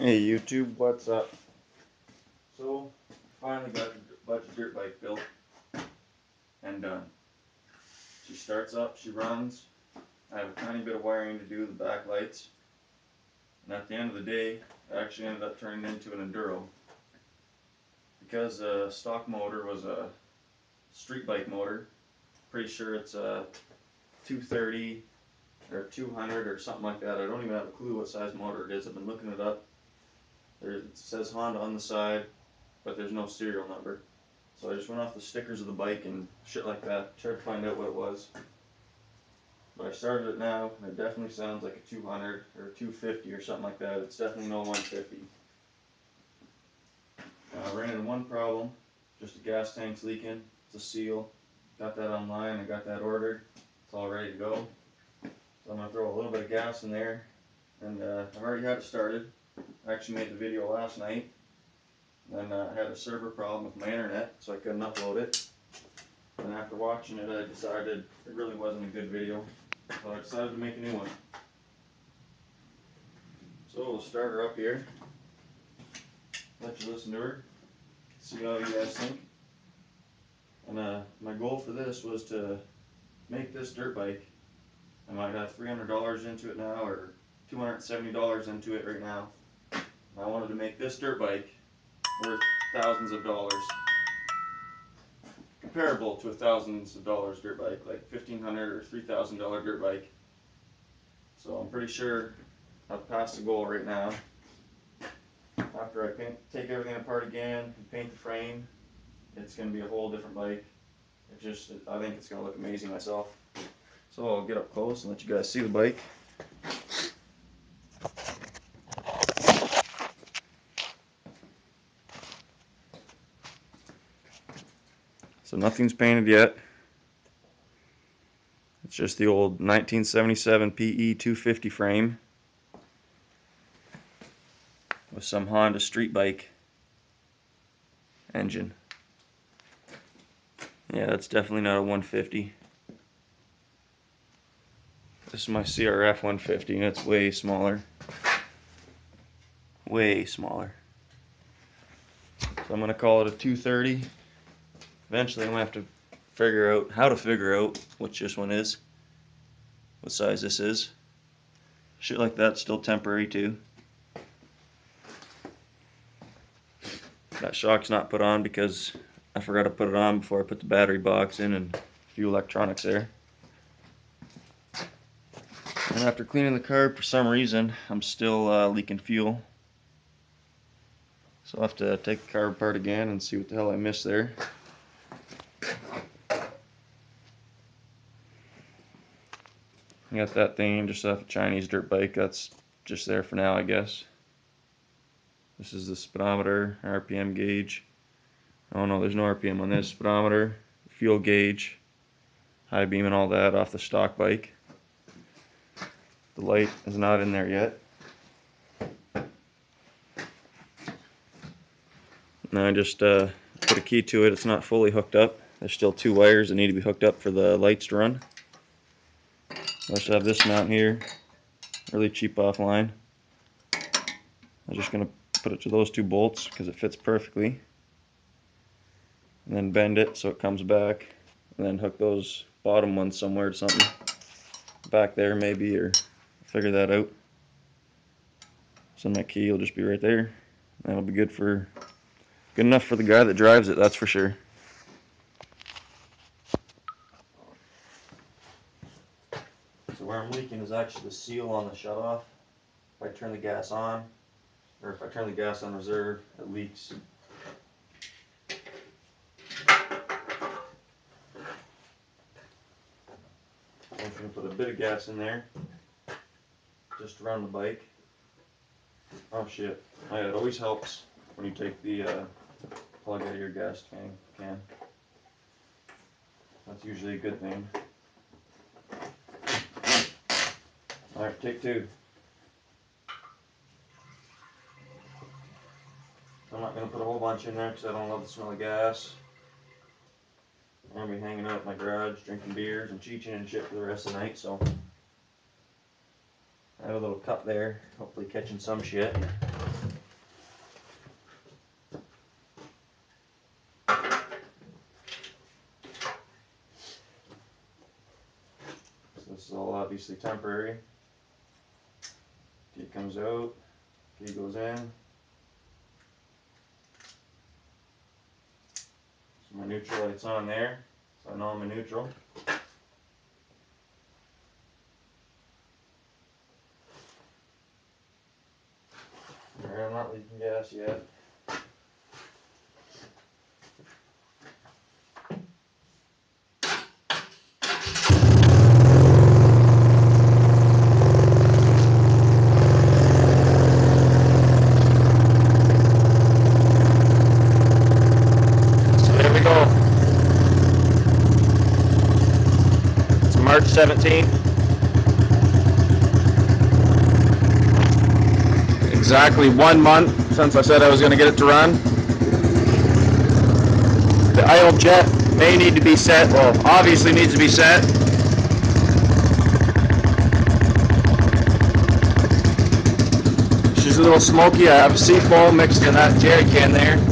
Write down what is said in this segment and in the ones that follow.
Hey YouTube, what's up? So, finally got a bunch of dirt bike built and done. She starts up, she runs. I have a tiny bit of wiring to do the back lights. And at the end of the day, I actually ended up turning it into an Enduro. Because the stock motor was a street bike motor, pretty sure it's a 230 or 200 or something like that. I don't even have a clue what size motor it is. I've been looking it up. It says Honda on the side, but there's no serial number. So I just went off the stickers of the bike and shit like that, tried to find out what it was. But I started it now, and it definitely sounds like a 200 or 250 or something like that. It's definitely no 150. I ran into one problem, just the gas tank's leaking. It's a seal. Got that online, I got that ordered. It's all ready to go. So I'm gonna throw a little bit of gas in there, and I've already had it started. I actually made the video last night. Then I had a server problem with my internet, so I couldn't upload it. And after watching it, I decided it really wasn't a good video, so I decided to make a new one. So we'll start her up here, let you listen to her, see how you guys think. And my goal for this was to make this dirt bike. I might have $300 into it now, or $270 into it right now. I wanted to make this dirt bike worth thousands of dollars. Comparable to a thousands of dollars dirt bike, like $1,500 or $3,000 dirt bike. So I'm pretty sure I've passed the goal right now. After I take everything apart again and paint the frame, it's going to be a whole different bike. I think it's going to look amazing myself. So I'll get up close and let you guys see the bike. So nothing's painted yet. It's just the old 1977 PE 250 frame with some Honda street bike engine. Yeah, that's definitely not a 150. This is my CRF 150 and it's way smaller. Way smaller. So I'm going to call it a 230. Eventually I'm going to have to figure out how to figure out which this one is, what size this is. Shit like that's still temporary too. That shock's not put on because I forgot to put it on before I put the battery box in and a few electronics there. And after cleaning the carb, for some reason I'm still leaking fuel. So I'll have to take the carb apart again and see what the hell I missed there. I got that thing just off a Chinese dirt bike. That's just there for now, I guess. This is the speedometer, RPM gauge. Oh no, there's no RPM on this. Speedometer, fuel gauge, high beam and all that off the stock bike. The light is not in there yet. Now I just put a key to it. It's not fully hooked up. There's still two wires that need to be hooked up for the lights to run. I just have this mount here, really cheap offline. I'm just going to put it to those two bolts because it fits perfectly. And then bend it so it comes back. And then hook those bottom ones somewhere to something. Back there maybe, or figure that out. So my key will just be right there. That'll be good enough for the guy that drives it, that's for sure. So where I'm leaking is actually the seal on the shutoff. If I turn the gas on, or if I turn the gas on reserve, it leaks. I'm just going to put a bit of gas in there, just to run the bike. Oh shit, oh, yeah, it always helps when you take the plug out of your gas can. That's usually a good thing. Alright, take two. I'm not going to put a whole bunch in there because I don't love the smell of gas. I'm going to be hanging out in my garage, drinking beers and cheeching and shit for the rest of the night, so I have a little cup there, hopefully catching some shit. obviously temporary. Key comes out, key goes in. So my neutral light's on there, so I know I'm in neutral. Alright, I'm not leaking gas yet. March 17th. Exactly 1 month since I said I was going to get it to run. The idle jet may need to be set, well, obviously needs to be set. She's a little smoky. I have seafoam mixed in that jerry can there.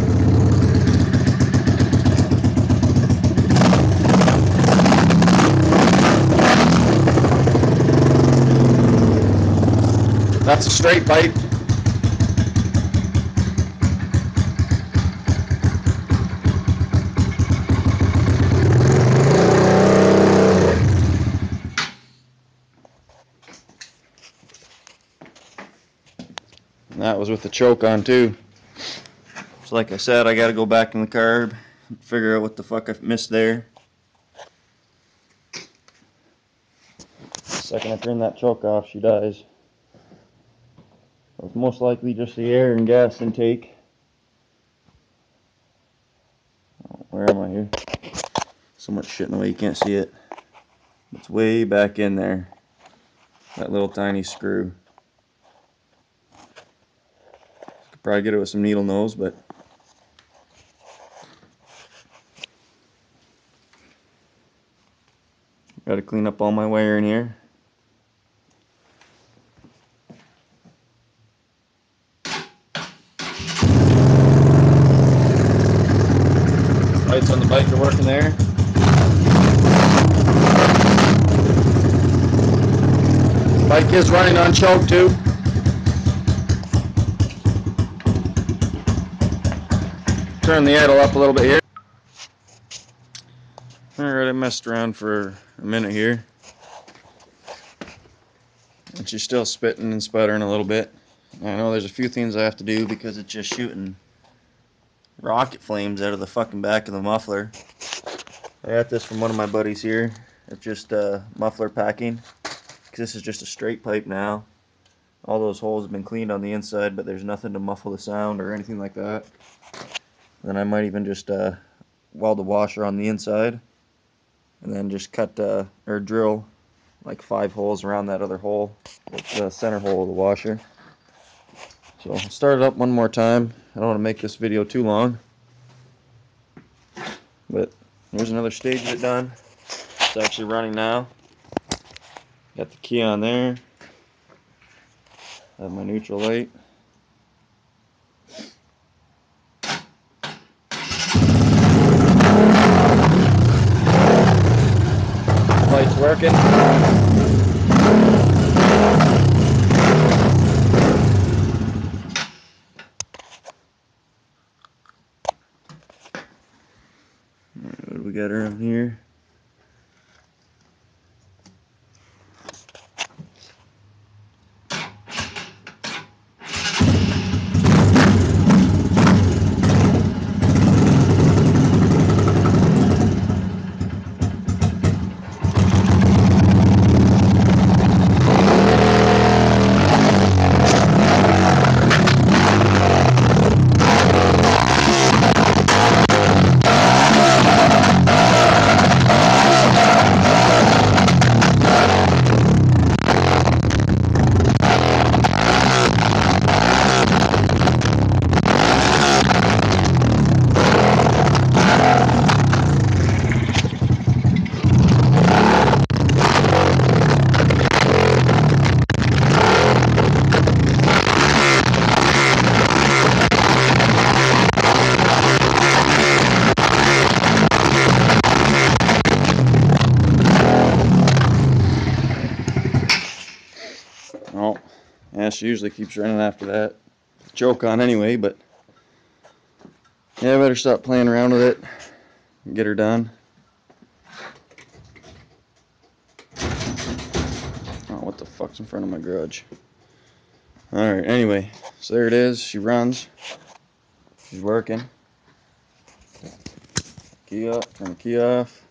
That's a straight pipe. And that was with the choke on too. So like I said, I gotta go back in the carb, figure out what the fuck I missed there. The second I turn that choke off, she dies. So it's most likely just the air and gas intake. Oh, where am I here? So much shit in the way you can't see it. It's way back in there. That little tiny screw. Could probably get it with some needle nose, but gotta clean up all my wire in here. Lights on the bike are working there. Bike is running on choke too. Turn the idle up a little bit here. Alright, I messed around for a minute here. And she's still spitting and sputtering a little bit. I know there's a few things I have to do because it's just shooting rocket flames out of the fucking back of the muffler. I got this from one of my buddies here. It's just muffler packing. This is just a straight pipe now. All those holes have been cleaned on the inside, but there's nothing to muffle the sound or anything like that. Then I might even just weld the washer on the inside, and then just cut or drill like 5 holes around that other hole, the center hole of the washer. So I'll start it up one more time. I don't want to make this video too long, but here's another stage of it done. It's actually running now. Got the key on there. I have my neutral light. Light's working. What do we got around here? Yeah, she usually keeps running after that choke on anyway, but yeah, I better stop playing around with it and get her done. Oh, what the fuck's in front of my garage? Alright, anyway, so there it is. She runs. She's working. Key up, turn the key off.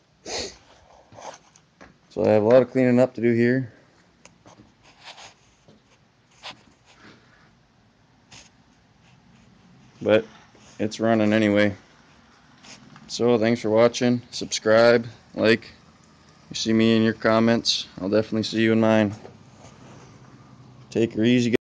So I have a lot of cleaning up to do here. But it's running anyway. So thanks for watching. Subscribe, like. You see me in your comments, I'll definitely see you in mine. Take her easy, guys.